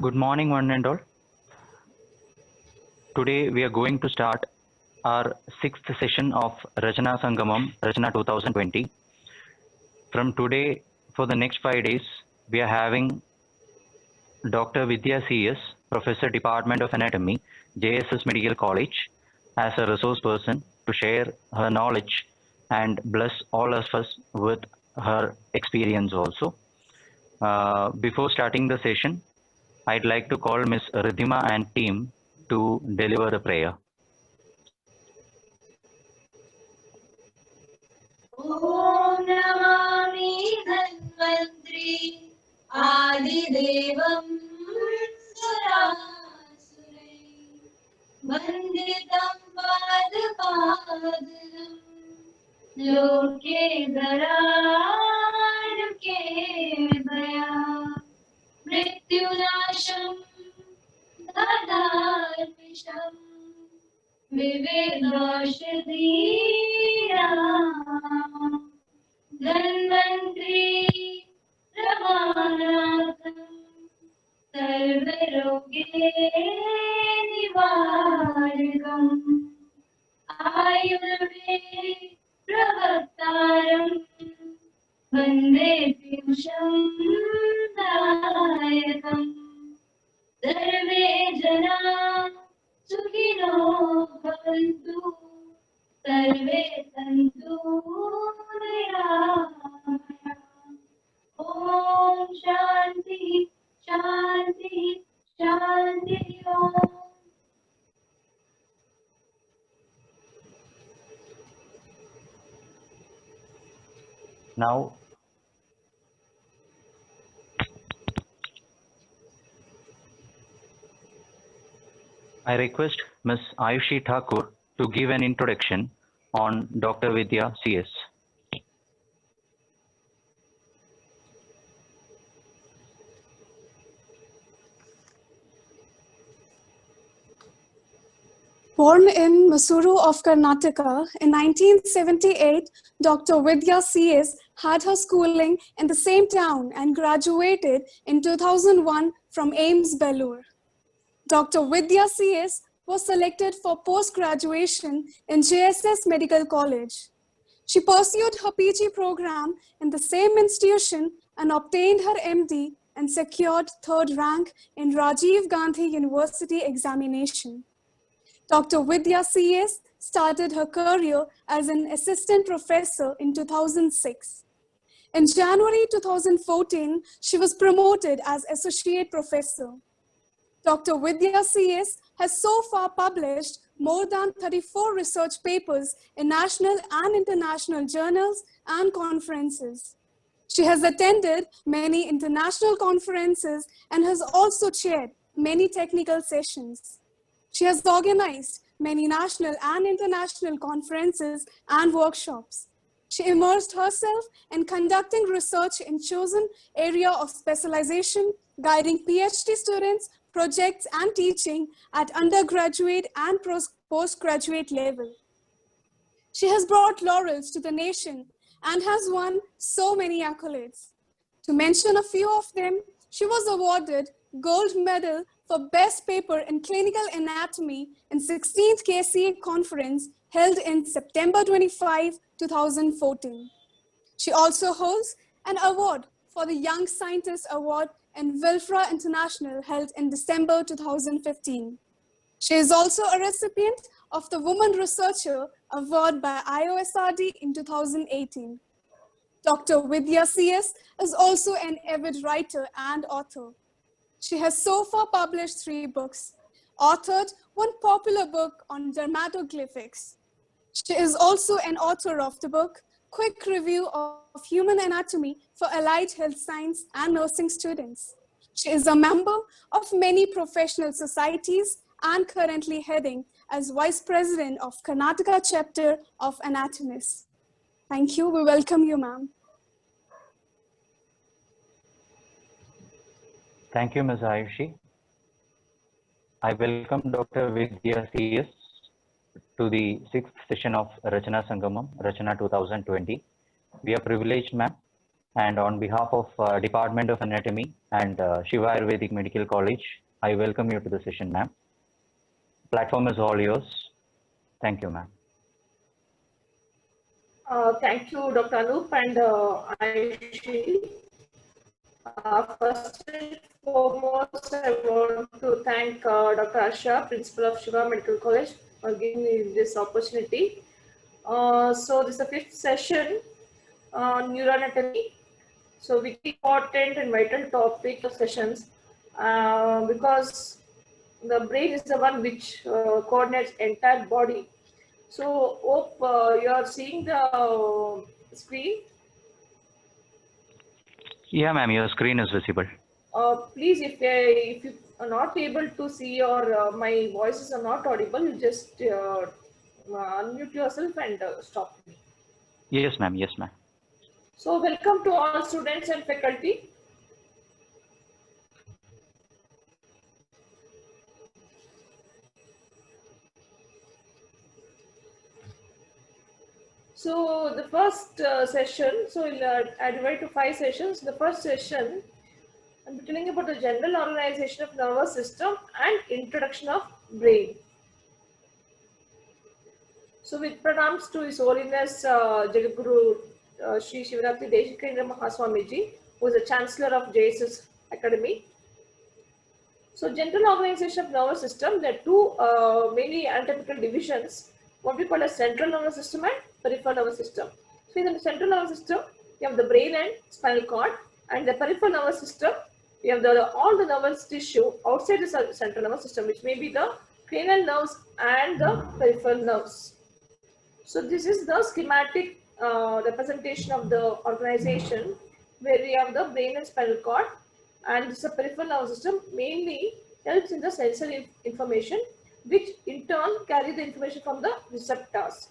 Good morning, one and all. Today we are going to start our sixth session of Rachana Sangamam, Rachana 2020. From today, for the next 5 days, we are having Dr. Vidya CS, Professor, Department of Anatomy, JSS Medical College, as a resource person to share her knowledge and bless all of us with her experience also. Before starting the session, I'd like to call Ms. Ridhima and team to deliver the prayer. Om Namami Dhanvantri Adidevam Surasurai Vanditam Padpadam Loke Daranuke Daya Mrityunasham Dhadarpisham Vivedashadhira Dhanvantri Ramanatham Sarvaroge Nivarikam Ayurve Pravaktaram Vande Piyusham Dayakam Sarve Jana Sukhino Bhavantu Sarve Santu Niramaya Om Shanti Shanti Shanti Om. Now, I request Ms. Ayushi Thakur to give an introduction on Dr. Vidya CS. Born in Mysuru of Karnataka in 1978, Dr. Vidya CS had her schooling in the same town and graduated in 2001 from AIMS Belur. Dr. Vidya CS was selected for post-graduation in JSS Medical College. She pursued her PG program in the same institution and obtained her MD and secured third rank in Rajiv Gandhi University examination. Dr. Vidya CS started her career as an assistant professor in 2006. In January 2014, she was promoted as associate professor. Dr. Vidya CS has so far published more than 34 research papers in national and international journals and conferences. She has attended many international conferences and has also chaired many technical sessions. She has organized many national and international conferences and workshops. She immersed herself in conducting research in chosen area of specialization, guiding PhD students, projects, and teaching at undergraduate and postgraduate level. She has brought laurels to the nation and has won so many accolades. To mention a few of them, she was awarded Gold Medal for Best Paper in Clinical Anatomy in 16th KCA conference held in September 25, 2014. She also holds an award for the Young Scientist Award in Wilfra International held in December 2015. She is also a recipient of the Woman Researcher Award by IOSRD in 2018. Dr. Vidya CS is also an avid writer and author. She has so far published 3 books, authored one popular book on dermatoglyphics. She is also an author of the book, Quick Review of Human Anatomy for Allied Health Science and Nursing Students. She is a member of many professional societies and currently heading as Vice President of Karnataka Chapter of Anatomists. Thank you. We welcome you, ma'am. Thank you, Ms. Ayushi. I welcome Dr. Vidya CS to the 6th session of Rachana Sangamam, Rachana 2020. We are privileged, ma'am, And on behalf of Department of Anatomy and Shiva Ayurvedic Medical College, I welcome you to the session, ma'am. Platform is all yours. Thank you, ma'am. Thank you, Dr. Anup and Ayushi. First and foremost, I want to thank Dr. Asha, Principal of Shiva Medical College, for giving me this opportunity. So this is the fifth session on neuroanatomy. So very important and vital topic of sessions because the brain is the one which coordinates entire body. So hope you are seeing the screen. Yeah, ma'am, your screen is visible. Please, if you are not able to see or my voices are not audible, you just unmute yourself and stop me. Yes, ma'am. Yes, ma'am. So welcome to all students and faculty. So the first session, so I divide to 5 sessions. The first session, I'm telling about the general organization of nervous system and introduction of brain. So with pranams to His Holiness Jagadguru Sri Shivaratri Deshikendra Mahaswamiji, who is the Chancellor of JSS Academy. So general organization of nervous system, there are two mainly anatomical divisions, what we call as central nervous system and peripheral nervous system. So in the central nervous system, you have the brain and spinal cord, and the peripheral nervous system, you have all the nervous tissue outside the central nervous system, which may be the cranial nerves and the peripheral nerves. So this is the schematic representation of the organization, where we have the brain and spinal cord, and this is a peripheral nervous system mainly helps in the sensory information, which in turn carry the information from the receptors.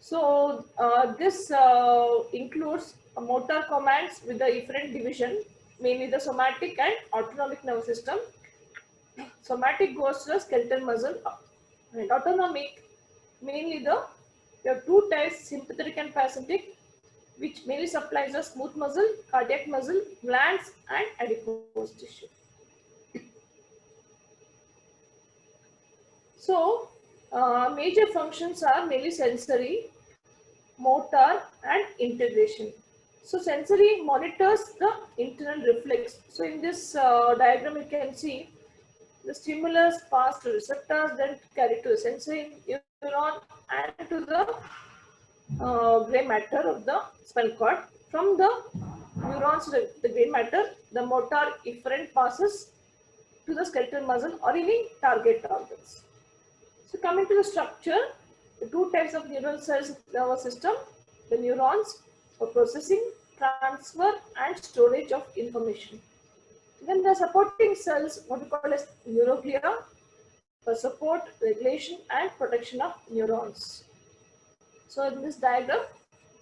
So this includes motor commands with the efferent division, mainly the somatic and autonomic nervous system. Somatic goes to the skeletal muscle, and autonomic mainly there are two types, sympathetic and parasympathetic, which mainly supplies the smooth muscle, cardiac muscle, glands, and adipose tissue. So, major functions are mainly sensory, motor, and integration. So, sensory monitors the internal reflex. So, in this diagram, you can see the stimulus pass to receptors, then carry to the sensory neuron and to the gray matter of the spinal cord. From the neurons to the gray matter, the motor efferent passes to the skeletal muscle or any target organs. So coming to the structure, the two types of neural cells in the nervous system, the neurons for processing, transfer and storage of information. Then the supporting cells, what we call as neuroglia, for support, regulation and protection of neurons. So in this diagram,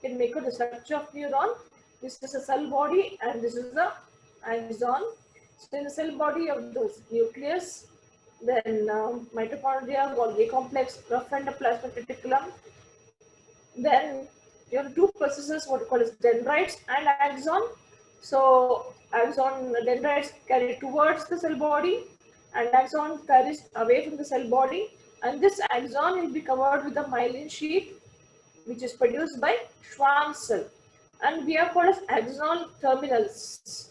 you can make out the structure of neuron. This is a cell body and this is the axon. So in the cell body of the nucleus, then mitochondria, Golgi complex, rough endoplasmic reticulum. Then you have two processes, what we call as dendrites and axon. So axon dendrites carry towards the cell body and axon carries away from the cell body. And this axon will be covered with the myelin sheath, which is produced by Schwann cell, and we are called as axon terminals,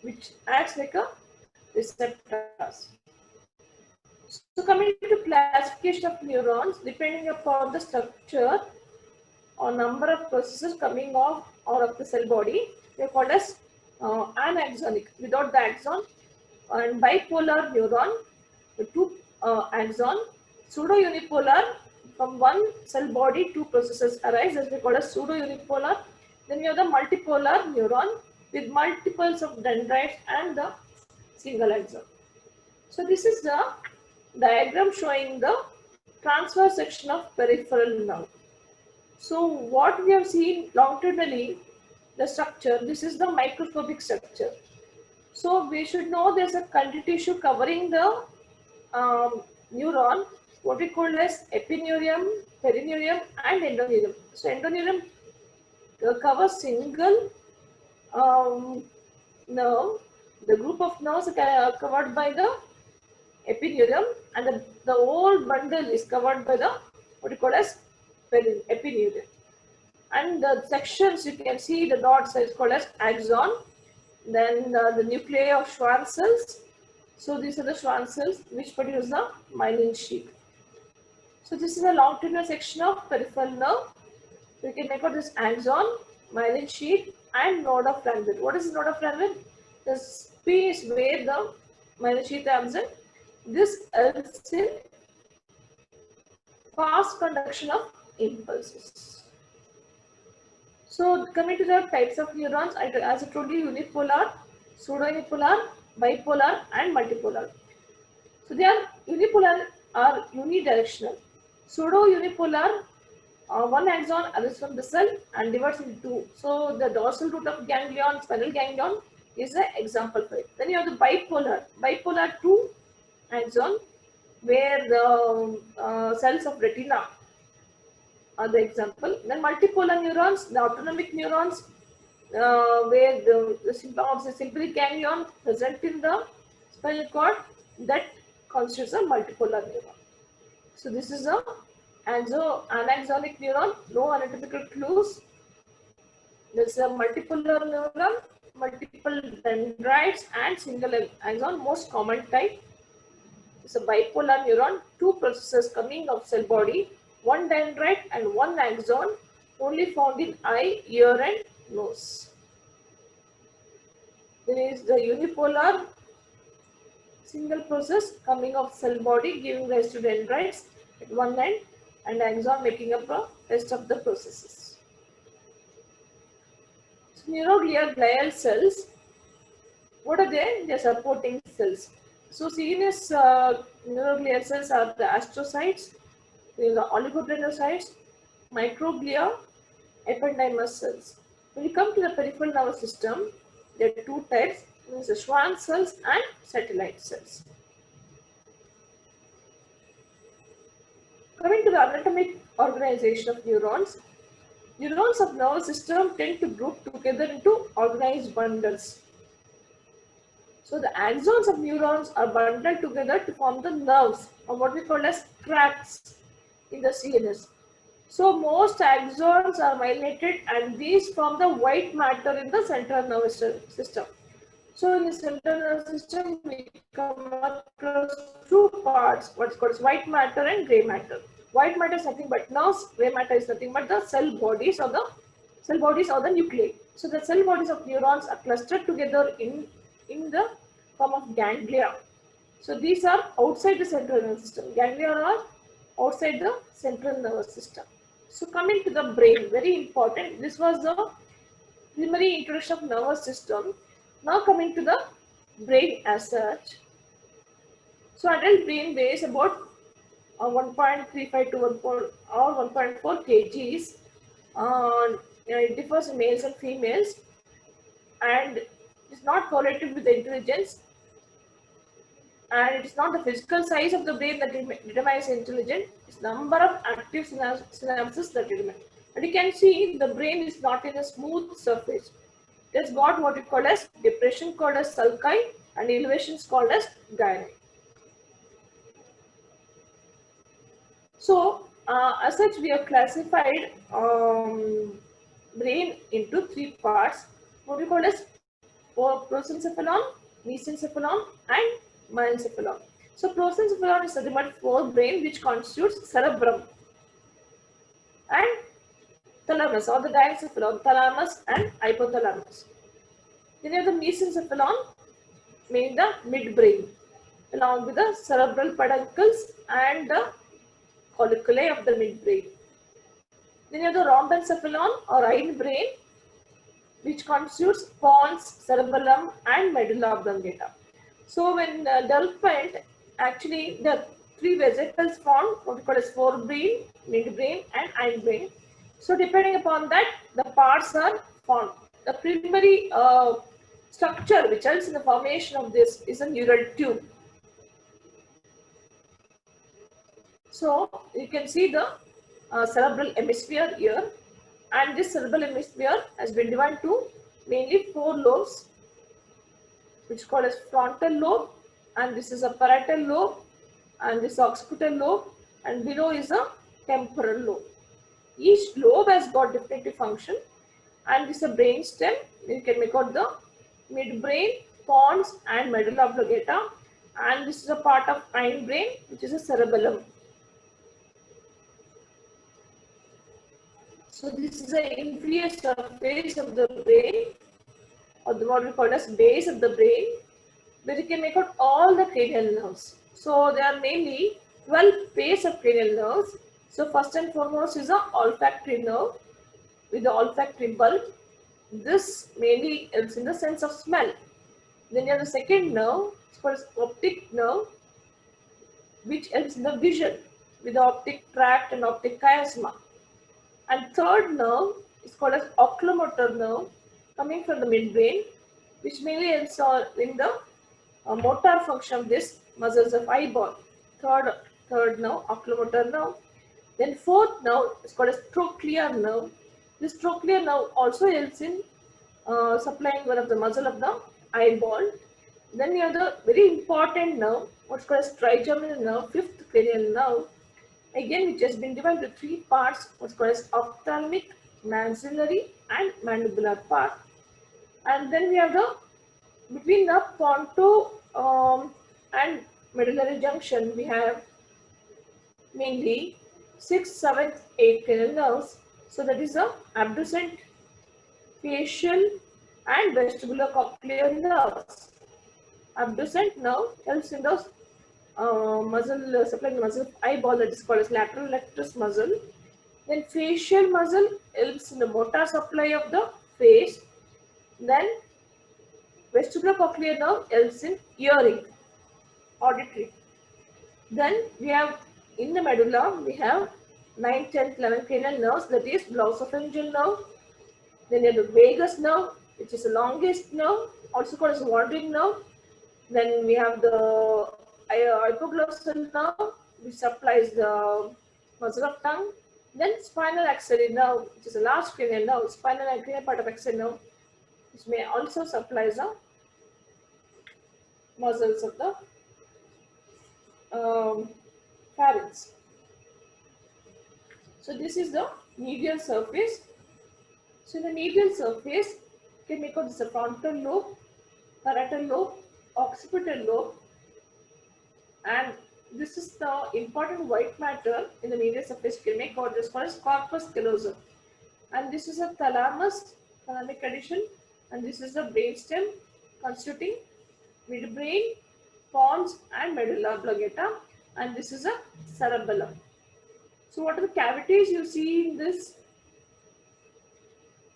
which acts like a receptors. So coming to classification of neurons, depending upon the structure or number of processes coming off or of the cell body, they are called as anaxonic, without the axon, and bipolar neuron, the two axon, pseudo-unipolar. From one cell body, two processes arise, as we call as pseudo-unipolar. Then we have the multipolar neuron with multiples of dendrites and the single axon. So this is the diagram showing the transverse section of peripheral nerve. So what we have seen longitudinally, the structure, this is the microscopic structure. So we should know there's a connective tissue covering the neuron, what we call as epineurium, perineurium and endoneurium. So endoneurium cover single nerve. The group of nerves are covered by the epineurium, and the whole bundle is covered by the what you call as epineurium. And the sections you can see the dots is called as axon. Then the nuclei of Schwann cells. So these are the Schwann cells which produce the myelin sheath. So this is a longitudinal section of peripheral nerve. We can make out this axon, myelin sheath, and node of Ranvier. What is node of Ranvier? The space where the myelin sheath is absent. This helps in fast conduction of impulses. So coming to the types of neurons, as I told you, unipolar, pseudo-unipolar, bipolar, and multipolar. So they are unipolar are unidirectional. Pseudo-unipolar, one axon arises from the cell and divides into two. So the dorsal root of ganglion, spinal ganglion is an example for it. Then you have the bipolar two axon, where the cells of retina are the example. Then multipolar neurons, the autonomic neurons, where the sympathetic ganglion present in the spinal cord, that constitutes a multipolar neuron. So this is a anaxonic neuron, no anatomical clues. This is a multipolar neuron, multiple dendrites and single axon, most common type. It's a bipolar neuron, two processes coming of cell body, one dendrite and one axon, only found in eye, ear and nose. There is the unipolar, single process coming of cell body giving rise to dendrites at one end and axon making up the rest of the processes. So neuroglia glial cells, what are they? They are supporting cells. So CNS neuroglial cells are the astrocytes, the oligodendrocytes, microglia, ependymal cells. When you come to the peripheral nervous system, there are two types, the Schwann cells and satellite cells. Coming to the anatomic organization of neurons, neurons of nervous system tend to group together into organized bundles. So the axons of neurons are bundled together to form the nerves, or what we call as tracts in the CNS. So most axons are myelinated and these form the white matter in the central nervous system. So in the central nervous system, we come across two parts, what's called as white matter and grey matter. White matter is nothing but nerves, grey matter is nothing but the cell bodies or the nuclei. So the cell bodies of neurons are clustered together in the form of ganglia. So these are outside the central nervous system. Ganglia are outside the central nervous system. So coming to the brain, very important. This was the preliminary introduction of nervous system. Now coming to the brain as such. So adult brain weighs about 1.35 to 1.4 kgs. It differs in males and females, and it's not correlated with the intelligence, and it is not the physical size of the brain that determines intelligence, it's number of active synapses that determine. But you can see the brain is not in a smooth surface. It has got what we call as depression called as sulci and elevations called as gyri. So as such, we have classified brain into three parts, what we call as prosencephalon, mesencephalon and myencephalon. So prosencephalon is nothing but forebrain, which constitutes cerebrum and thalamus, or the diencephalon, thalamus and hypothalamus. Then you have the mesencephalon, meaning the midbrain, along with the cerebral peduncles and the colliculae of the midbrain. Then you have the rhombencephalon or hindbrain, which constitutes pons, cerebellum and medulla oblongata. So when development, actually the three vesicles formed, what we call as forebrain, midbrain and hindbrain. So depending upon that, the parts are formed. The primary structure which helps in the formation of this is a neural tube. So you can see the cerebral hemisphere here. And this cerebellum hemisphere has been divided to mainly 4 lobes, which is called as frontal lobe, and this is a parietal lobe, and this occipital lobe, and below is a temporal lobe. Each lobe has got different function, and this is a brain stem. You can make out the midbrain, pons, and medulla oblongata, and this is a part of hindbrain, which is a cerebellum. So this is the inferior surface of the brain, or what we call as base of the brain, where you can make out all the cranial nerves. So there are mainly 12 pairs of cranial nerves. So first and foremost is the olfactory nerve with the olfactory bulb. This mainly helps in the sense of smell. Then you have the second nerve, it's called as optic nerve, which helps in the vision with the optic tract and optic chiasma. And third nerve is called as oculomotor nerve, coming from the midbrain, which mainly helps in the motor function of this muscles of eyeball. Third nerve, oculomotor nerve. Then fourth nerve is called as trochlear nerve. This trochlear nerve also helps in supplying one of the muscle of the eyeball. Then you have the very important nerve, what's called as trigeminal nerve, fifth cranial nerve. Again, which has been divided into 3 parts, what's called as ophthalmic, maxillary, and mandibular part. And then we have the between the ponto and medullary junction, we have mainly 6, 7, 8 cranial nerves. So that is the abducent, facial, and vestibulocochlear nerves. Abducent nerve helps in the muscle, supplying the muscle of eyeball, that is called as lateral rectus muscle. Then facial muscle helps in the motor supply of the face. Then vestibulocochlear nerve helps in hearing, auditory. Then we have in the medulla, we have 9, 10, 11 cranial nerves, that is glossopharyngeal nerve. Then you have the vagus nerve, which is the longest nerve, also called as wandering nerve. Then we have the hypoglossal nerve, which supplies the muscle of tongue. Then spinal axillary nerve, which is a large cranial nerve, spinal and cranial part of axillary nerve, which may also supply the muscles of the pharynx. So this is the medial surface. So in the medial surface, you can make out this frontal lobe, parietal lobe, occipital lobe, and this is the important white matter in the medial surface. You can make out this called as corpus callosum, and this is a thalamus, thalamic addition, and this is the brainstem constituting midbrain, pons, and medulla oblongata, and this is a cerebellum. So what are the cavities you see in this?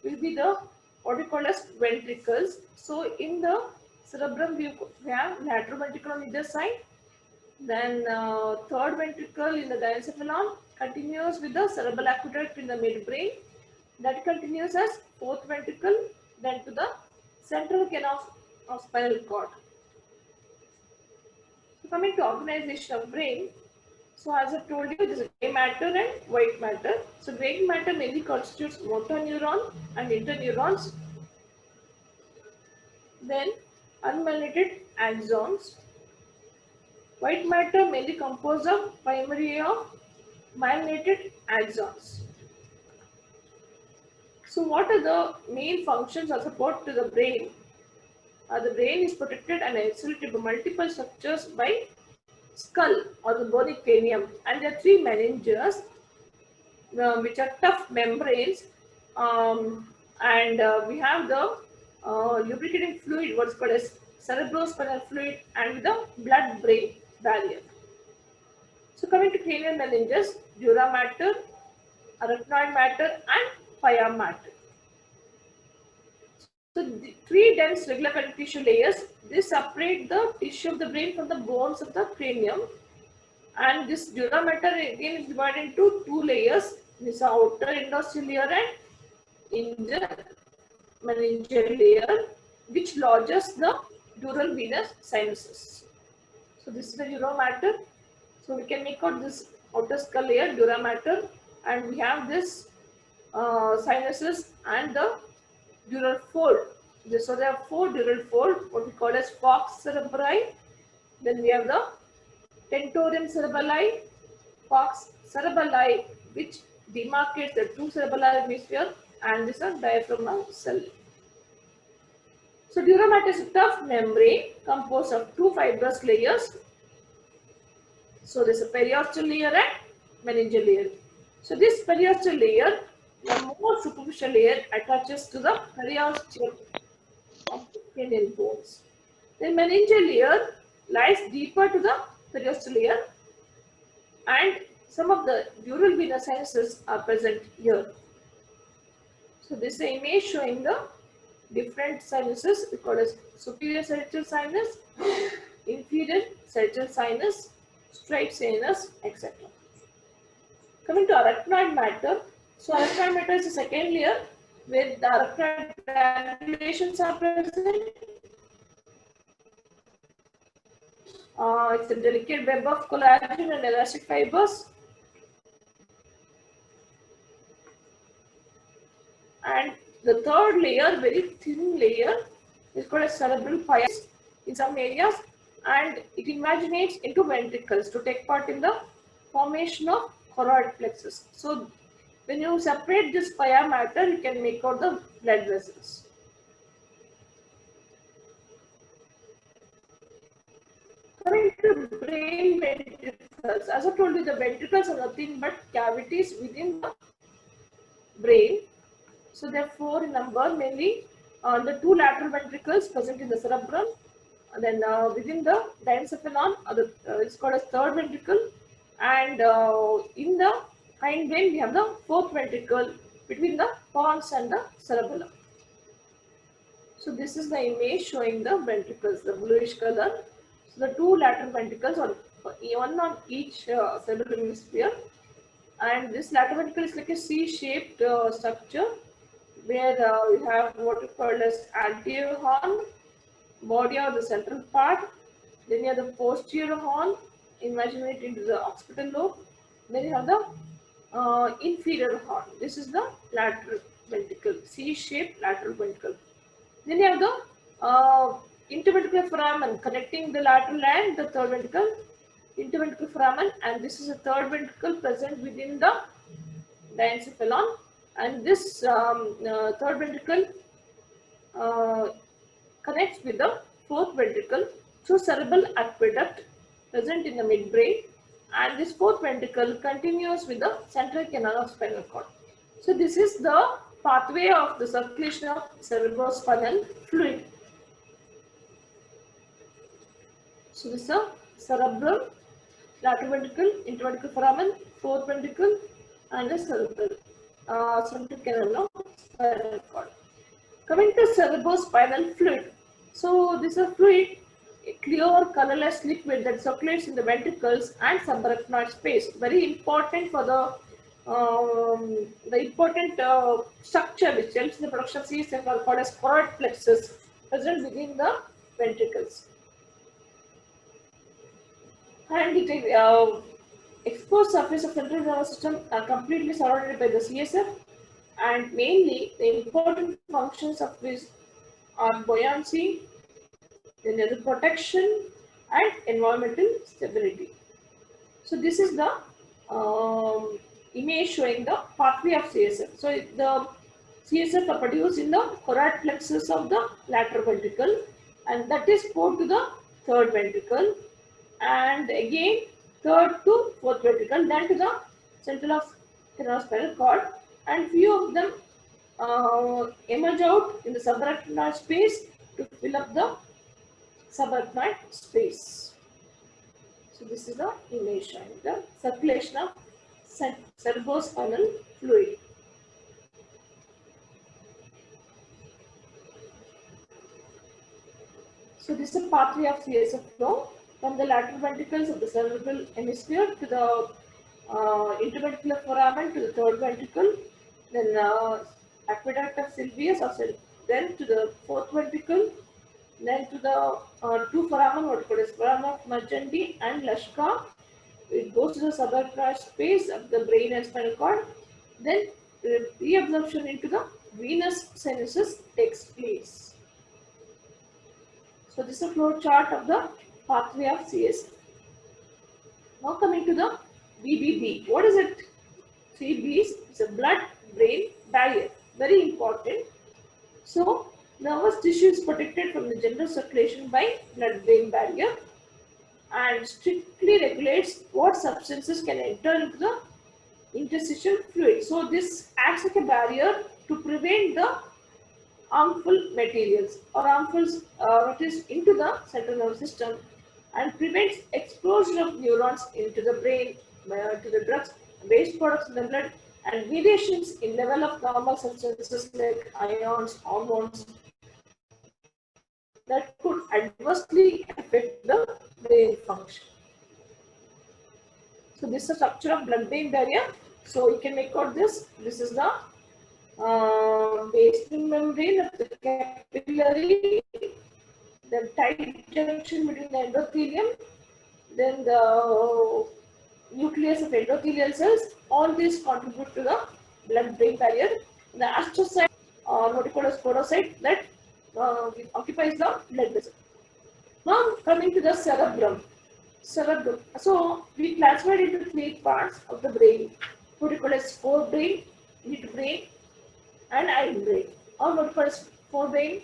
Will be the what we call as ventricles. So in the cerebrum we have lateral ventricle on either side. Then third ventricle in the diencephalon continues with the cerebral aqueduct in the midbrain. That continues as fourth ventricle, then to the central canal of spinal cord. So coming to organization of brain. So as I told you, there is gray matter and white matter. So gray matter mainly constitutes motor neuron and interneurons. Then unmyelinated axons. White matter mainly composed of primary of myelinated axons. So what are the main functions or support to the brain? The brain is protected and isolated by multiple structures by skull or the bony cranium, and there are 3 meninges which are tough membranes, and we have the lubricating fluid, what's called as cerebrospinal fluid, and the blood-brain barrier. So coming to cranial meninges, dura mater, arachnoid matter, and pia matter. So the 3 dense regular connective tissue layers, they separate the tissue of the brain from the bones of the cranium. And this dura mater again is divided into 2 layers. This is outer endothelial and inner meningeal layer, which lodges the dural venous sinuses. So this is the dura mater. So we can make out this outer skull layer, dura mater, and we have this sinuses and the dural fold. So there are 4 dural fold, what we call as falx cerebri. Then we have the tentorium cerebelli, falx cerebelli, which demarcates the 2 cerebellar hemisphere, and this is a diaphragmal cell. So duramat is a tough membrane composed of 2 fibrous layers. So there's a periosteal layer and meningeal layer. So this periosteal layer, the more superficial layer, attaches to the periosteum of the cranial bones. The meningeal layer lies deeper to the periosteal layer, and some of the dural venous sinuses are present here. So this is an image showing the different sinuses. We call as superior sagittal sinus, inferior sagittal sinus, straight sinus, etc. Coming to arachnoid matter. So arachnoid matter is the second layer where the arachnoid granulations are present. It's a delicate web of collagen and elastic fibers. And the third layer, very thin layer, is called a cerebral paius in some areas, and it invaginates into ventricles to take part in the formation of choroid plexus. So when you separate this pia matter, you can make out the blood vessels. Coming to brain ventricles, as I told you, the ventricles are nothing but cavities within the brain. So there are 4 in number, mainly the 2 lateral ventricles present in the cerebrum. And then within the diencephalon, it's called as third ventricle. And in the hindbrain, we have the 4th ventricle between the pons and the cerebellum. So this is the image showing the ventricles, the bluish color. So the 2 lateral ventricles, or one on each cerebral hemisphere. And this lateral ventricle is like a C-shaped structure, where we have what is called as anterior horn, body of the central part. Then you have the posterior horn, invaginate into the occipital lobe. Then you have the inferior horn. This is the lateral ventricle, C-shaped lateral ventricle. Then you have the interventricular foramen connecting the lateral and the third ventricle, interventricular foramen, and this is a third ventricle present within the diencephalon. And this third ventricle connects with the 4th ventricle through cerebral aqueduct present in the midbrain, and this 4th ventricle continues with the central canal of spinal cord. So this is the pathway of the circulation of cerebrospinal fluid. So this is a cerebrum, lateral ventricle, interventricular foramen, 4th ventricle, and the cerebral central canal of spinal cord. Coming to cerebrospinal fluid. So this is a fluid, a clear colorless liquid that circulates in the ventricles and subarachnoid space. Very important for the important structure which helps in the production of CSF are called as choroid plexus present within the ventricles. And it exposed surface of central nervous system are completely surrounded by the CSF, and mainly the important functions of this are buoyancy, then the protection, and environmental stability. So this is the image showing the pathway of CSF. So the CSF are produced in the choroid plexus of the lateral ventricle, and that is poured to the third ventricle, and again third to 4th ventricle, then to the central of spinal cord, and few of them emerge out in the subarachnoid space to fill up the subarachnoid space. So this is the image showing the circulation of cerebrospinal fluid. So this is a pathway of CSF flow from the lateral ventricles of the cerebral hemisphere to the interventricular foramen to the third ventricle, then aqueduct of Sylvius, then to the 4th ventricle, then to the 2 foramen, what called as foramen of Magendie and Lashka. It goes to the subarachnoid space of the brain and spinal cord. Then reabsorption into the venous sinuses takes place. So this is a flow chart of the pathway of CS. Now coming to the BBB. What is it? 3Bs is a blood-brain barrier. Very important. So nervous tissue is protected from the general circulation by blood-brain barrier and strictly regulates what substances can enter into the interstitial fluid. So this acts like a barrier to prevent the harmful materials or harmful materials into the central nervous system and prevents explosion of neurons into the brain to the drugs, waste products in the blood, and variations in level of normal substances like ions, hormones that could adversely affect the brain function. So this is the structure of blood-brain barrier. So you can make out this. This is the basement membrane of the capillary, the tight junction between the endothelium, then the nucleus of endothelial cells. All these contribute to the blood-brain barrier. The astrocyte or what you call as porocyte that occupies the blood vessel. Now coming to the cerebrum. Cerebrum. So we classified into 3 parts of the brain. What you call as forebrain, midbrain, and hindbrain. Or what you call as forebrain,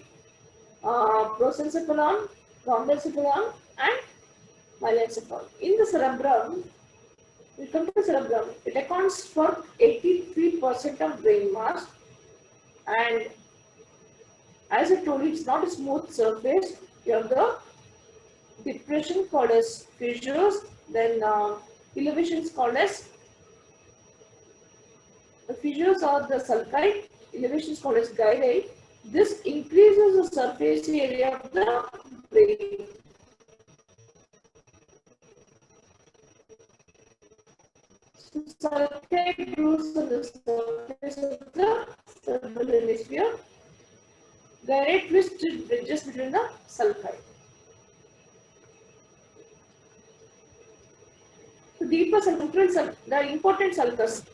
prosencephalon, rhombencephalon, and myelencephalon. In the cerebrum, we come to the cerebrum. It accounts for 83% of brain mass, and as I told you, it's not a smooth surface. You have the depression called as fissures, then elevations called as the fissures are the sulci, elevations called as gyri. This increases the surface area of the brain. So sulci grooves on the surface of the cerebral hemisphere. Gyri twisted bridges between the sulci. So deeper central, the important sulcus,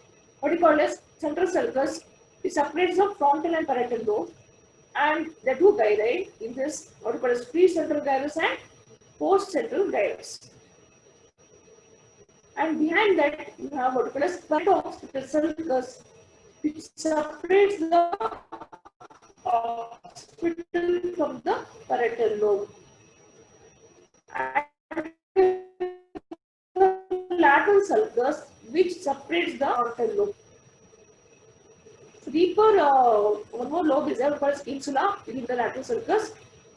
what you call as central sulcus, it separates the frontal and parietal lobe, and the 2 gyri in this, what you call as pre-central gyrus and post-central gyrus. And behind that, you have what you call as parieto-occipital sulcus, which separates the occipital from the parietal lobe. And lateral sulcus, which separates the frontal lobe. So deeper, one more lobe is there called insula within the lateral sulcus.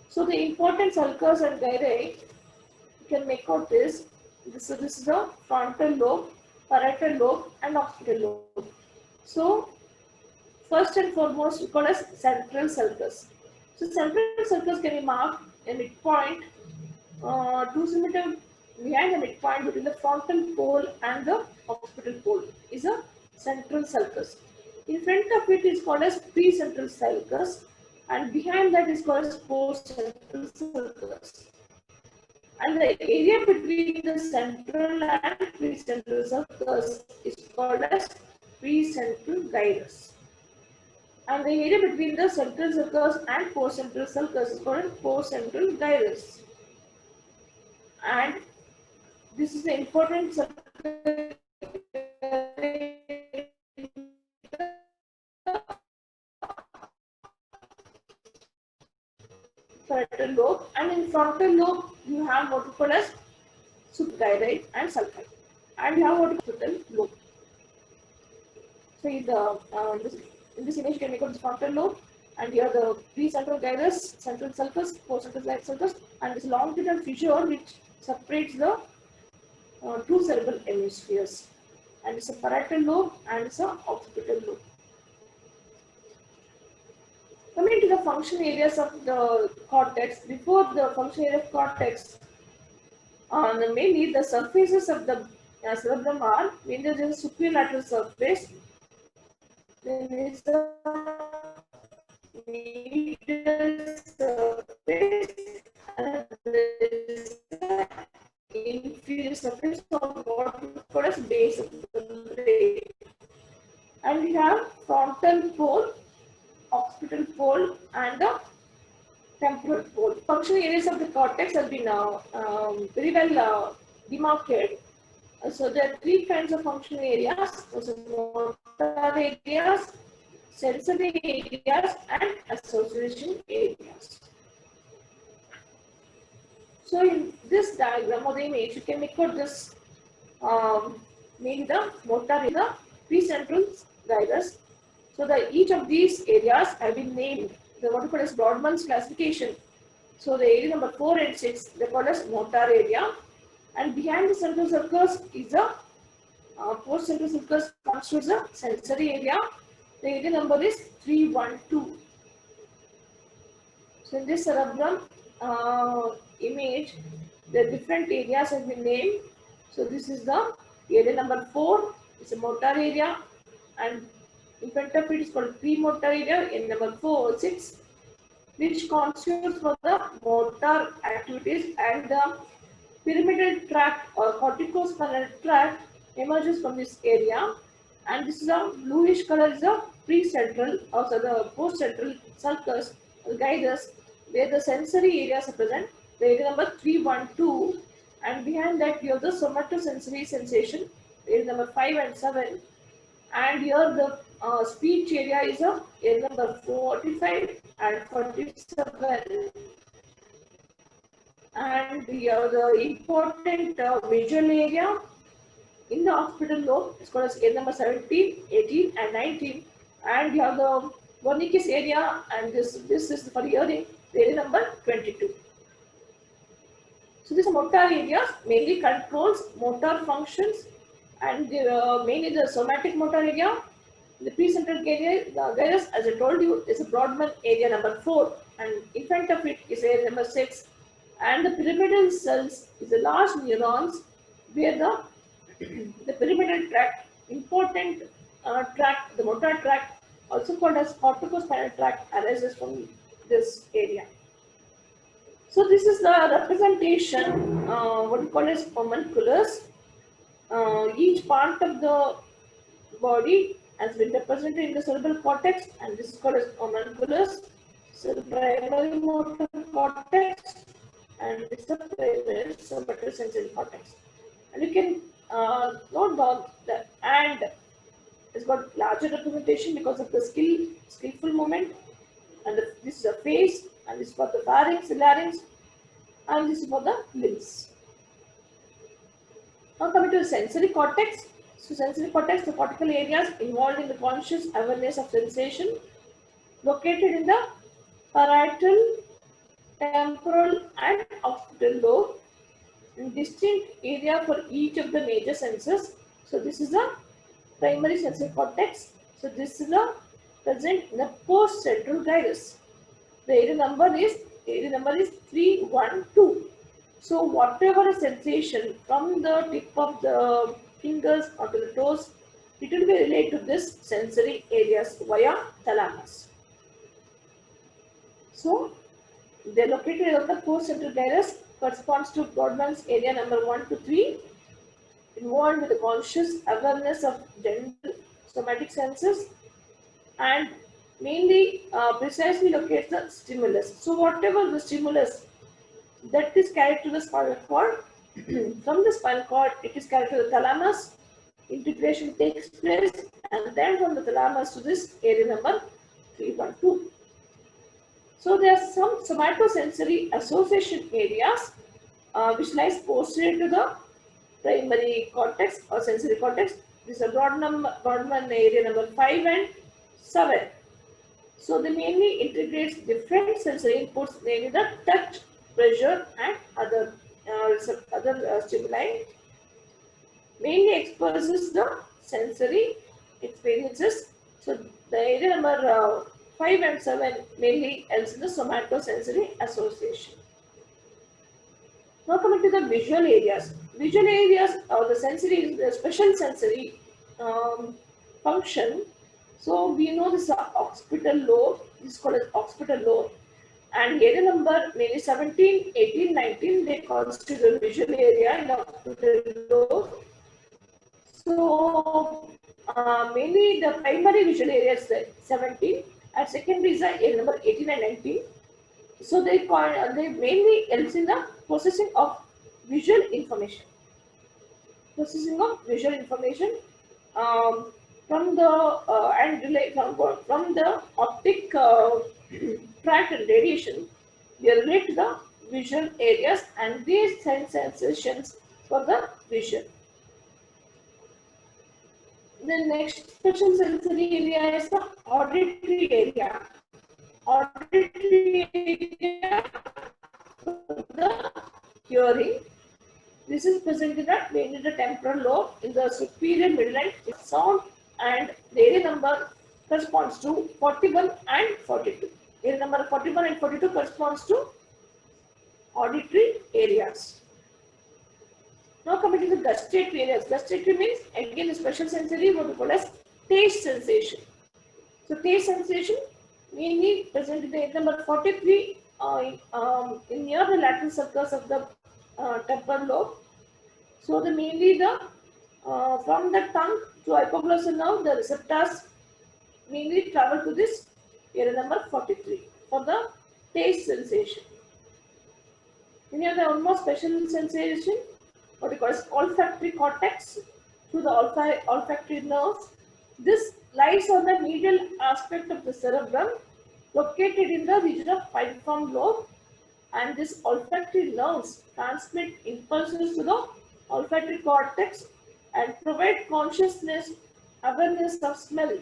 So the important sulcus and gyri, you can make out this. This is the frontal lobe, parietal lobe, and occipital lobe. So first and foremost, we call as central sulcus. So central sulcus can be marked a midpoint, 2 centimeters behind the midpoint between the frontal pole and the occipital pole is a central sulcus. In front of it is called as pre-central sulcus, and behind that is called as post-central sulcus. And the area between the central and pre-central sulcus is called as pre-central gyrus. And the area between the central sulcus and post-central sulcus is called as post-central gyrus. And this is the important sulcus parietal lobe, and in frontal lobe you have what you call as subgyri and sulci, and you have what you call occipital lobe. So in this image you can make out the frontal lobe, and here the pre-central gyrus, central sulcus, post-central sulcus, and this longitudinal fissure which separates the 2 cerebral hemispheres, and it's a parietal lobe and it's a occipital lobe. Coming to the function areas of the cortex, before the function area of cortex, mainly the surfaces of the cerebrum are mainly the superior lateral surface, then is the medial surface, and there is the inferior surface of what we call as base of the brain. And we have whole. Functional areas of the cortex have been very well demarcated. So there are three kinds of functional areas: motor areas, sensory areas, and association areas. So in this diagram or the image, you can make out this mainly the motor in the precentral gyrus. So each of these areas have been named. The what we call as Brodmann's classification. So the area number 4 and 6 they call as motor area, and behind the central circus is a post central circus constitutes a sensory area. The area number is 312. So in this cerebrum image, the different areas have been named. So this is the area number 4. It's a motor area, and in front of it is called premotor area. In number 4, 6, which constitutes for the motor activities, and the pyramidal tract or corticospinal tract emerges from this area, and this is a bluish color is a precentral, also the post-central sulcus gyrus, where the sensory areas are present. The area number 312, and behind that you have the somatosensory sensation, area number 5 and 7, and here the speech area is a area number 45 and 47. And the important visual area in the occipital lobe is called as area number 17, 18, and 19. And you have the Wernicke's area, and this is for hearing, area number 22. So these motor areas mainly controls motor functions, and mainly the somatic motor area. The precentral gyrus, as I told you, is a Brodmann area number 4, and in front of it is area number 6. And the pyramidal cells is the large neurons where the pyramidal tract, important tract, the motor tract, also called as corticospinal tract, arises from this area. So this is the representation, what we call as homunculus. Each part of the body has been represented in the cerebral cortex, and this is called as homunculus. So the primary motor cortex, and this is the primary somatosensory cortex. And you can note down that and it's got larger representation because of the skillful movement, and this is a face, and this is for the pharynx, the larynx, and this is for the limbs. Now coming to the sensory cortex. So sensory cortex, the cortical areas involved in the conscious awareness of sensation, located in the parietal, temporal, and occipital lobe, in distinct area for each of the major senses. So this is the primary sensory cortex. So this is the present in the post-central gyrus. The area number is 312. So whatever a sensation from the tip of the fingers or to the toes, it will be related to this sensory areas via thalamus. So they are located on the post-central gyrus, corresponds to Brodmann's area number 1 to 3, involved with the conscious awareness of general somatic senses, and mainly precisely locates the stimulus. So whatever the stimulus that is carried to the spinal cord, from the spinal cord it is carried to the thalamus, integration takes place, and then from the thalamus to this area number 312. So there are some somatosensory association areas which lies posterior to the primary cortex or sensory cortex. This is a Brodmann area number 5 and 7. So they mainly integrates different sensory inputs, namely the touch, pressure, and other stimuli. Mainly expresses the sensory experiences. So the area number 5 and 7 mainly helps in the somatosensory association. Now coming to the visual areas. Visual areas or the sensory, the special sensory function. So we know this is occipital lobe. This is called as occipital lobe. And area number mainly 17, 18, 19, they constitute the visual area in the occipital lobe. So mainly the primary visual area is 17, and secondary is area number 18 and 19. So they mainly helps in the processing of visual information. Processing of visual information um, from the and relate from the optic tract and radiation. They relate to the visual areas and these sense sensations for the vision. The next special sensory area is the auditory area. Auditory area for the hearing. This is presented at mainly the temporal lobe in the superior midline sound, and the area number corresponds to 41 and 42. Area number 41 and 42 corresponds to auditory areas. Now coming to the gustatory areas. Gustatory means again a special sensory what we call as taste sensation. So taste sensation mainly present in the area number 43 in near the lateral surface of the temporal lobe. So the mainly the from the tongue to hypoglossal nerve, the receptors mainly travel to this area number 43 for the taste sensation. Then you have the one more special sensation, what we call as olfactory cortex through the olfactory nerves. This lies on the medial aspect of the cerebrum, located in the region of piriform lobe, and this olfactory nerves transmit impulses to the olfactory cortex and provide consciousness, awareness of smell,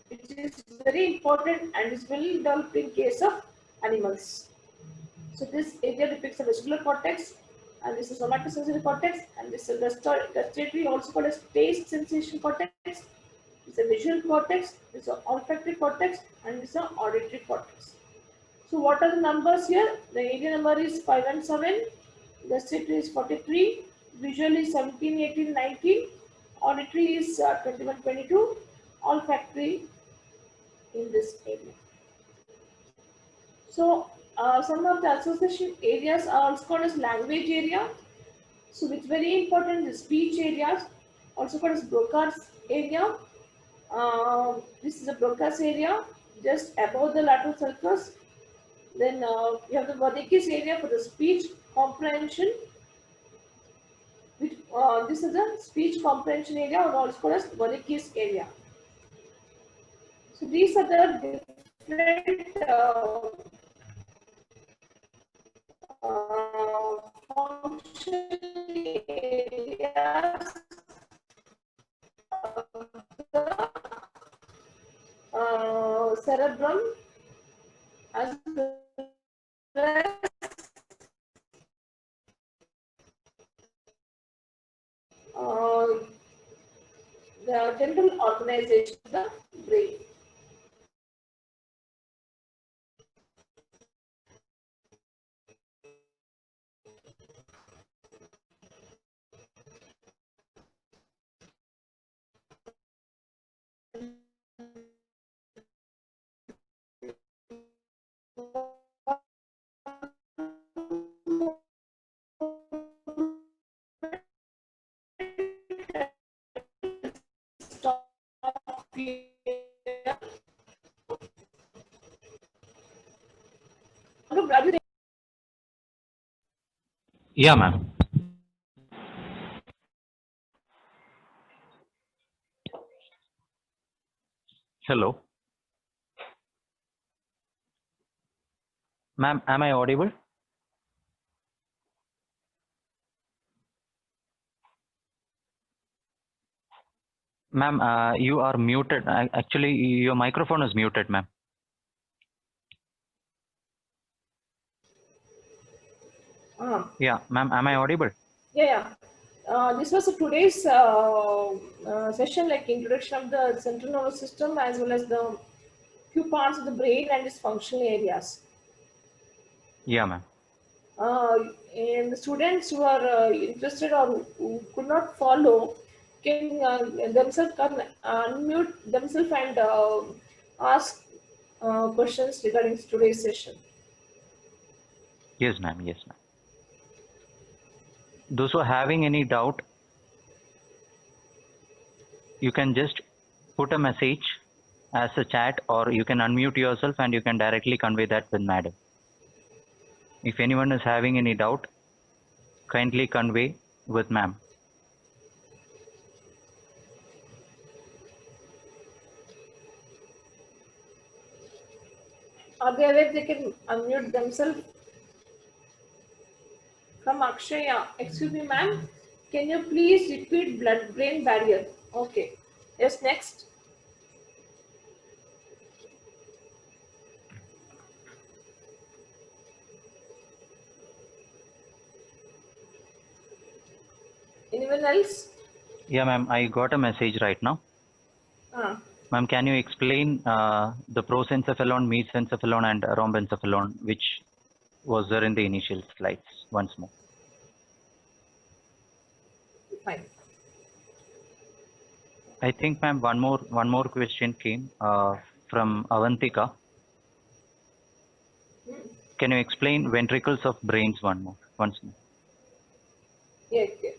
which is very important and is well developed in case of animals. So this area depicts the vestibular cortex, and this is somatosensory cortex, and this is gustatory, also called as taste sensation cortex. It's a visual cortex, it's an olfactory cortex, and it's an auditory cortex. So what are the numbers here? The area number is 5 and 7, gustatory is 43, visual is 17, 18, 19, auditory is 21, 22, olfactory in this area. So some of the association areas are also called as language area. So it's very important, the speech areas, also called as Broca's area. This is a Broca's area, just above the lateral sulcus. Then you have the Wernicke's area for the speech comprehension. Which, this is the speech comprehension area, or also called as Wernicke's area. So these are the different functional areas of the cerebrum as well as the general organization of the brain. Stop here. Yeah, ma'am. Hello. Ma'am, am I audible? Ma'am, you are muted. Actually, your microphone is muted, ma'am. Yeah, ma'am, am I audible? Yeah. This was today's session, like introduction of the central nervous system as well as the few parts of the brain and its functional areas. Yeah, ma'am. And the students who are interested or who could not follow can themselves can unmute themselves and ask questions regarding today's session. Yes, ma'am. Yes, ma'am. Those who are having any doubt, you can just put a message as a chat, or you can unmute yourself and you can directly convey that with madam. If anyone is having any doubt, kindly convey with ma'am. Are they aware they can unmute themselves? From Akshaya. Excuse me, ma'am. Can you please repeat blood-brain barrier? Okay. Yes, next. Anyone else? Yeah, ma'am, I got a message right now. Ma'am, can you explain the prosencephalon, mesencephalon, and rhombencephalon, which was there in the initial slides once more? Fine. I think, ma'am, one more question came from Avantika. Can you explain ventricles of brains once more? Yes, yes.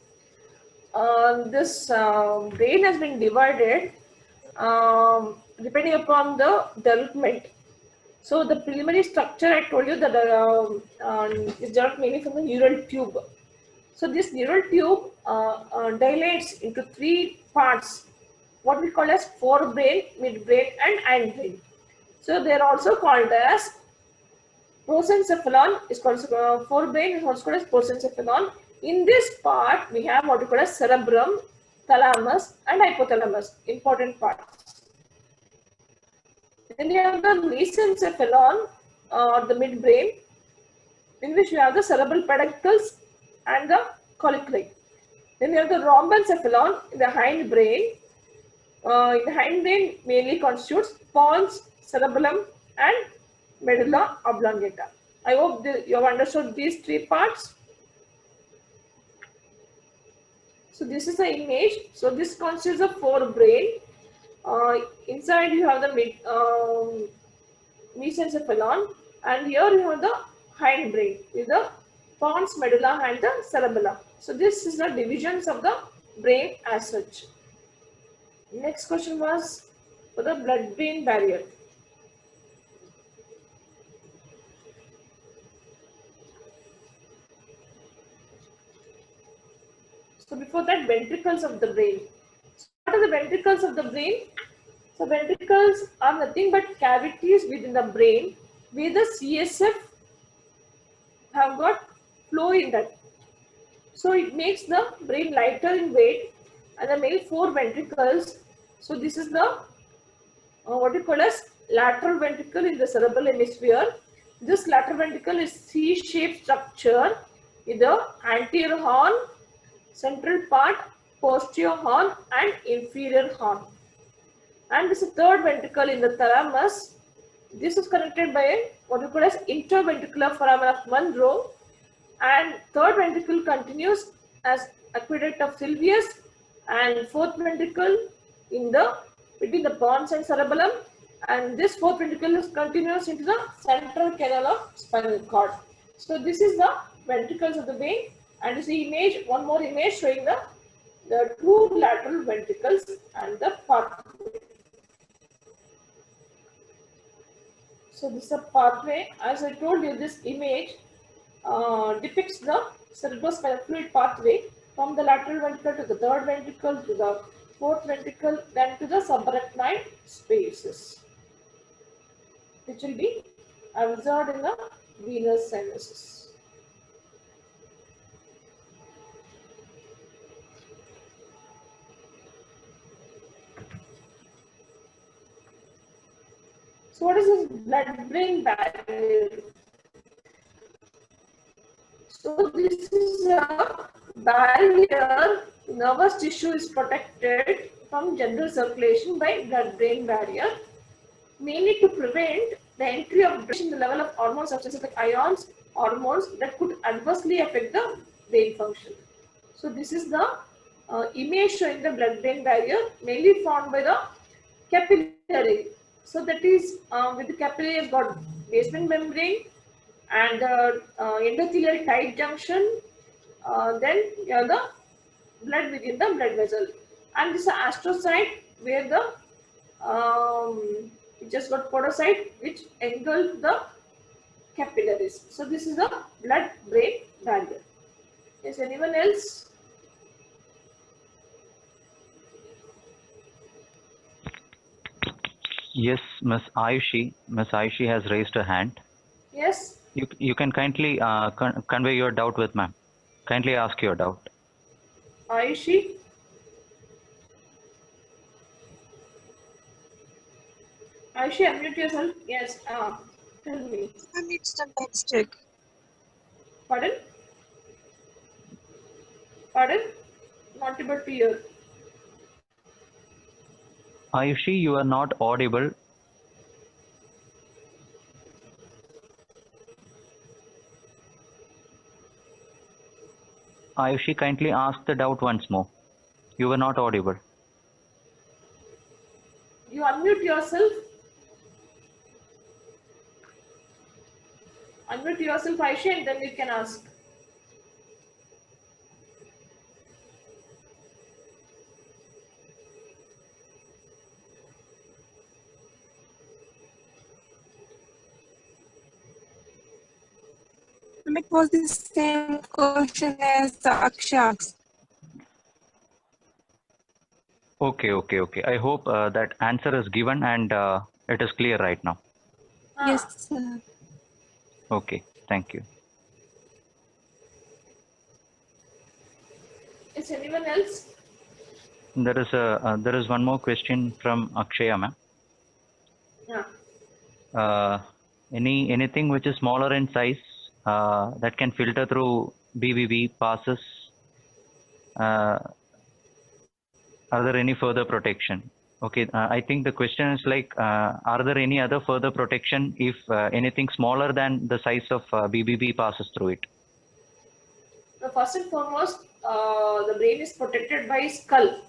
This brain has been divided depending upon the development. So the preliminary structure I told you that is developed mainly from the neural tube. So this neural tube dilates into three parts, what we call as forebrain, midbrain, and hindbrain. So they are also called as prosencephalon is called forebrain is also called as prosencephalon. In this part, we have what we call as cerebrum, thalamus, and hypothalamus, important parts. Then you have the mesencephalon, or the midbrain, in which you have the cerebral peduncle and the colliculi. Then you have the rhombencephalon in the hindbrain. In the hindbrain mainly constitutes pons, cerebellum, and medulla oblongata. I hope you have understood these three parts. So this is the image. So this constitutes the forebrain. Inside you have the mesencephalon, and here you have the hindbrain with the pons, medulla, and the cerebellum. So this is the divisions of the brain as such. Next question was for the blood-brain barrier. So before that, ventricles of the brain. So what are the ventricles of the brain? So ventricles are nothing but cavities within the brain where the CSF have got flow in that. So it makes the brain lighter in weight, and the main four ventricles. So this is the what you call as lateral ventricle in the cerebral hemisphere. This lateral ventricle is C-shaped structure with the anterior horn, central part, posterior horn, and inferior horn. And this is third ventricle in the thalamus. This is connected by what we call as interventricular foramen of Monro, and third ventricle continues as aqueduct of Sylvius, and fourth ventricle in the between the pons and cerebellum, and this fourth ventricle is continuous into the central canal of spinal cord. So this is the ventricles of the brain, and this is the image, one more image showing the two lateral ventricles and the pathway. So this is a pathway. As I told you, this image depicts the cerebrospinal fluid pathway from the lateral ventricle to the third ventricle to the fourth ventricle, then to the subarachnoid spaces, which will be observed in the venous sinuses. So what is this blood-brain barrier? So this is a barrier. Nervous tissue is protected from general circulation by blood-brain barrier, mainly to prevent the entry of the level of hormone substances like ions, hormones that could adversely affect the brain function. So this is the image showing the blood-brain barrier, mainly formed by the capillary. So that is with the capillary has got basement membrane and endothelial tight junction. Then you have the blood within the blood vessel, and this is an astrocyte where the it just got podocyte which engulf the capillaries. So this is the blood-brain barrier. Is anyone else? Yes, Miss Ayushi. Miss Ayushi has raised her hand. Yes. You can kindly convey your doubt with ma'am. Kindly ask your doubt. Ayushi? Ayushi, unmute yourself. Yes. Tell me. It's the mistake. Pardon? Pardon? Not able to hear. Ayushi, you are not audible. Ayushi, kindly ask the doubt once more. You were not audible. You unmute yourself. Unmute yourself, Ayushi, and then you can ask. It was the same question as the Akshaks. Okay. I hope that answer is given and it is clear right now. Yes, sir. Okay, thank you. Is anyone else? There is one more question from Akshaya, ma'am. Yeah. Anything which is smaller in size that can filter through BBB passes. Are there any further protection? Okay, I think the question is like, are there any other further protection if anything smaller than the size of BBB passes through it? First and foremost, the brain is protected by skull.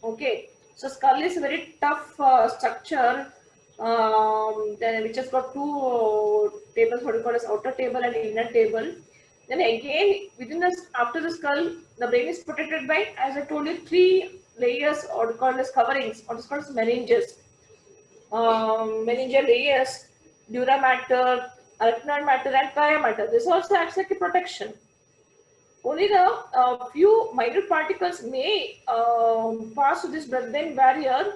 Okay, so skull is a very tough structure, which has got two tables, what you call as outer table and inner table. Then again, after the skull, the brain is protected by, as I told you, three layers, or called as coverings, or called as meninges. Meningeal layers, dura mater, arachnoid matter, and pia mater. This also acts like a protection. Only the few minute particles may pass through this blood-brain barrier,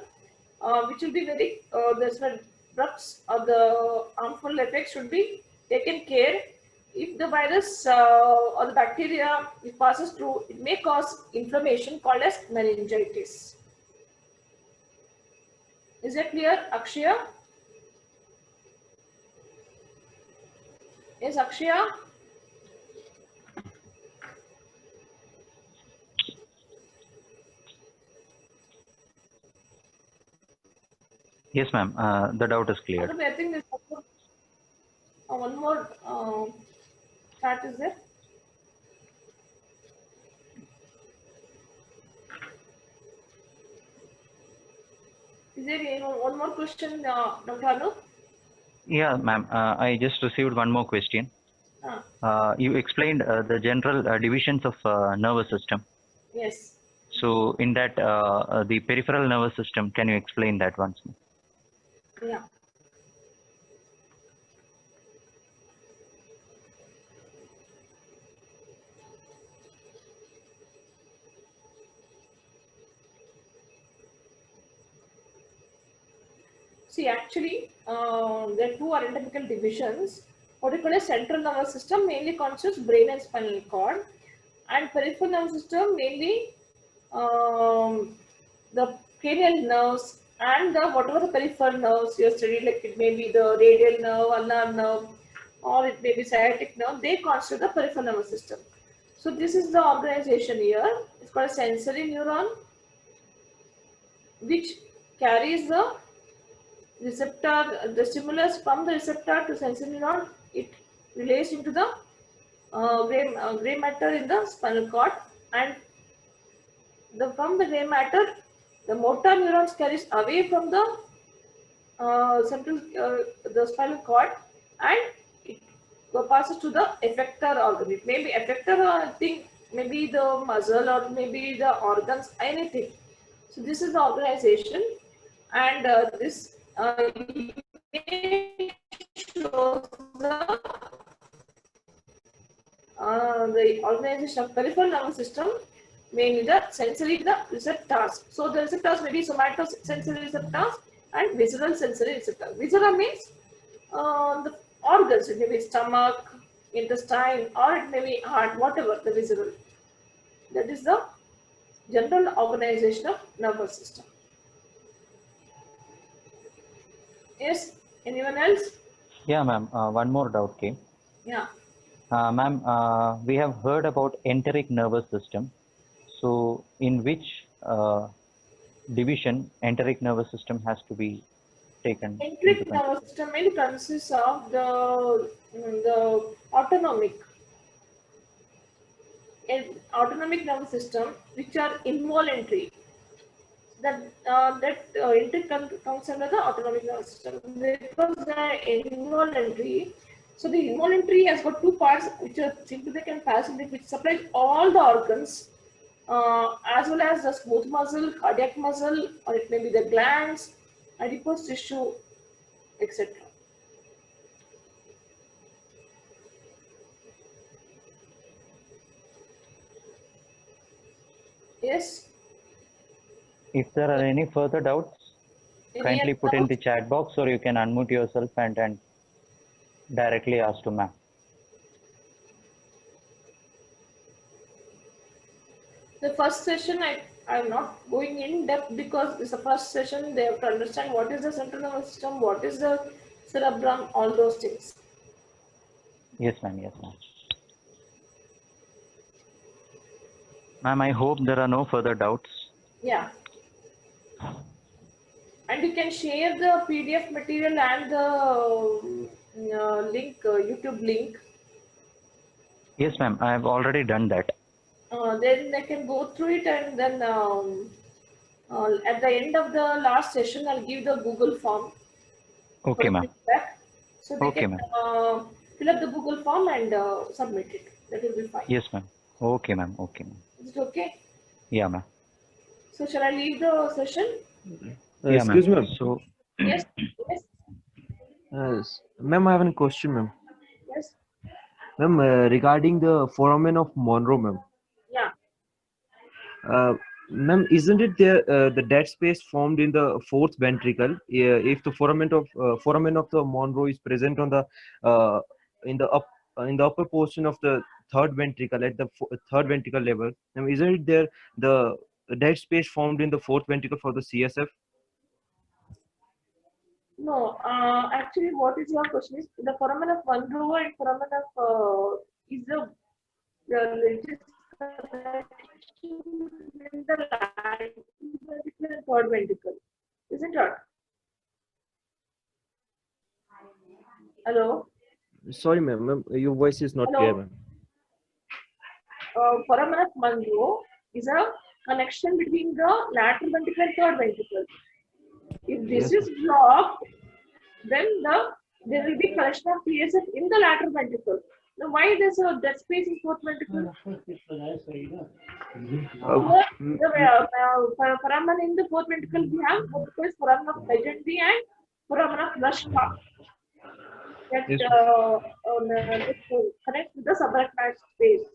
which will be very, the drugs or the harmful effects should be taken care. If the virus or the bacteria it passes through, it may cause inflammation called as meningitis. Is that clear, Akshaya? Yes, Akshaya? Yes, ma'am. The doubt is clear. I think there's one more chat is there. Is there one more question, Dr. Anu? Yeah, ma'am. I just received one more question. You explained the general divisions of nervous system. Yes. So in that, the peripheral nervous system, can you explain that once more? Yeah. See, actually, there are two anatomical divisions. What we call a central nervous system mainly constitutes brain and spinal cord, and peripheral nervous system mainly the cranial nerves and the whatever the peripheral nerves you studied, like it may be the radial nerve, ulnar nerve, or it may be sciatic nerve. They constitute the peripheral nervous system. So this is the organization here. It's called a sensory neuron, which carries the receptor, the stimulus from the receptor to sensory neuron. It relays into the gray matter in the spinal cord, and from the gray matter, the motor neurons carries away from the central, the spinal cord, and it passes to the effector organ. It may be effector thing, maybe the muscle or maybe the organs, anything. So this is the organization, and this image shows the organization of peripheral nervous system, mainly the sensory, the receptors. So the receptors may be somatosensory receptors and visceral sensory receptors. Viscera means the organs. It may be stomach, intestine, or it may be heart, whatever the visceral. That is the general organization of nervous system. Yes, anyone else? Yeah, ma'am. One more doubt came. Yeah. Ma'am, we have heard about enteric nervous system. So, in which division enteric nervous system has to be taken into Enteric consideration? nervous system mainly consists of the autonomic nervous system, which are involuntary. That enteric comes under the autonomic nervous system because they are involuntary. So the involuntary has got two parts, which are sympathetic and parasympathetic, which supplies all the organs, as well as the smooth muscle, cardiac muscle, or it may be the glands, adipose tissue, etc. Yes. If there are any further doubts, Any kindly other put in doubts? the chat box, or you can unmute yourself and directly ask to ma'am. The first session, I'm not going in depth because it's the first session. They have to understand what is the central nervous system, what is the cerebrum, all those things. Yes, ma'am. Yes, ma'am. Ma'am, I hope there are no further doubts. Yeah. And you can share the PDF material and the link, YouTube link. Yes, ma'am. I have already done that. Then they can go through it, and then at the end of the last session, I'll give the Google form for Okay, the ma'am. feedback. So they Okay, can ma'am. fill up the Google form and submit it. That will be fine. Yes, ma'am. Okay, ma'am. Okay, ma'am. Is it okay? Yeah, ma'am. So shall I leave the session? Yeah, Excuse me, ma'am. ma'am. So, Yes. Yes. Ma'am, I have a question, ma'am. Yes. Ma'am, regarding the foramen of Monro, ma'am. Yeah. Ma'am, isn't it there the dead space formed in the fourth ventricle? If the foramen of the Monro is present on the in the upper portion of the third ventricle at the third ventricle level, ma'am, isn't it there the dead space formed in the fourth ventricle for the CSF? No. Actually, what is your question is the foramen of Monro and foramen of is the latest connection in the lateral ventricle and third ventricle, isn't it? Hello. Sorry, ma'am, your voice is not Hello. clear, ma'am. Foramen of Monro is a connection between the lateral ventricle and third ventricle. If this Yes, is blocked, then there will be collection of CSF in the lateral ventricle. Now, why there's a dead space in fourth ventricle? The foramen in the fourth ventricle we have what is foramen of Legendary and foramen of Rushka. That Yes. connects with the subarachnoid space.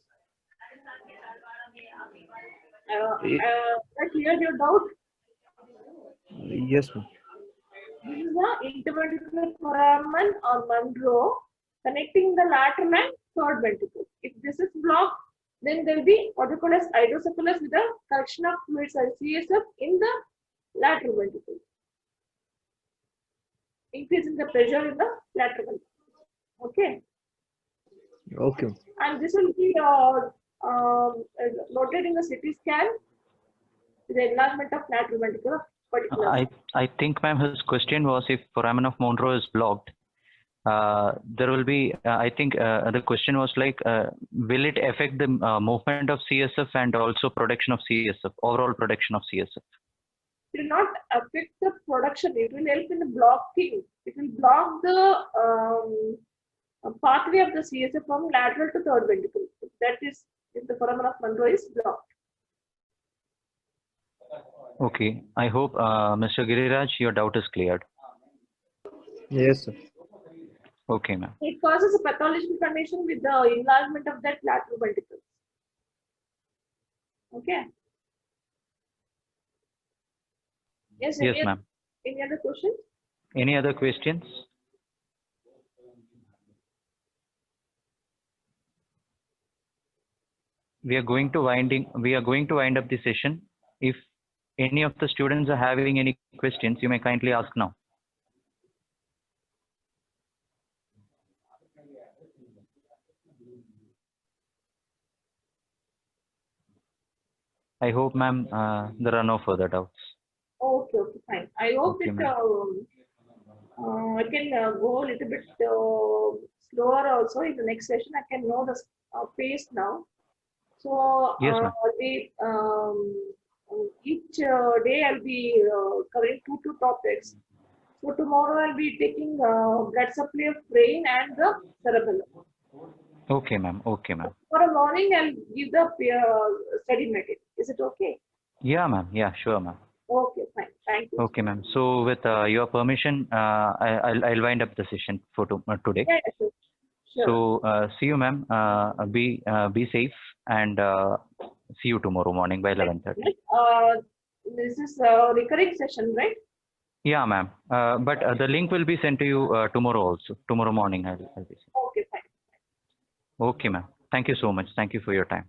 I cleared your doubt. Yes, ma'am. This is the interventricular foramen or Monro connecting the lateral and third ventricle. If this is blocked, then there will be what we call as hydrocephalus with a collection of fluids and CSF in the lateral ventricle, increasing the pressure in the lateral ventricle. Okay. Okay. And this will be noted in the CT scan, the enlargement of lateral ventricle of particular. I think, ma'am, his question was if foramen of Monro is blocked, there will be, I think the question was like, will it affect the movement of CSF and also production of CSF, overall production of CSF? It will not affect the production. It will help in the blocking. It will block the pathway of the CSF from lateral to third ventricle. That is, if the foramen of Monro is blocked. Okay. I hope, Mr. Giriraj, your doubt is cleared. Yes, sir. Okay, ma'am. It causes a pathological condition with the enlargement of that lateral ventricles. Okay. Yes, Yes, ma'am. any other questions? Any other questions? We are going to wind up the session. If any of the students are having any questions, you may kindly ask now. I hope, ma'am, there are no further doubts. Okay, fine. I hope Okay, that I can go a little bit slower also in the next session. I can know the pace now. So Yes, ma'am. each day I'll be covering two topics. So tomorrow I'll be taking blood supply of brain and the cerebellum. Okay, ma'am. Okay, ma'am. For a morning I'll give the study material. Is it okay? Yeah, ma'am. Yeah, sure, ma'am. Okay, fine. Thank you. Okay, ma'am. So with your permission, I'll wind up the session for today. Yeah, sure. So see you, ma'am. Be safe, and see you tomorrow morning by 11:30. This is a recurring session, right? Yeah, ma'am. But the link will be sent to you tomorrow also. Tomorrow morning, I'll be sent. Okay, fine. Okay, ma'am. Thank you so much. Thank you for your time.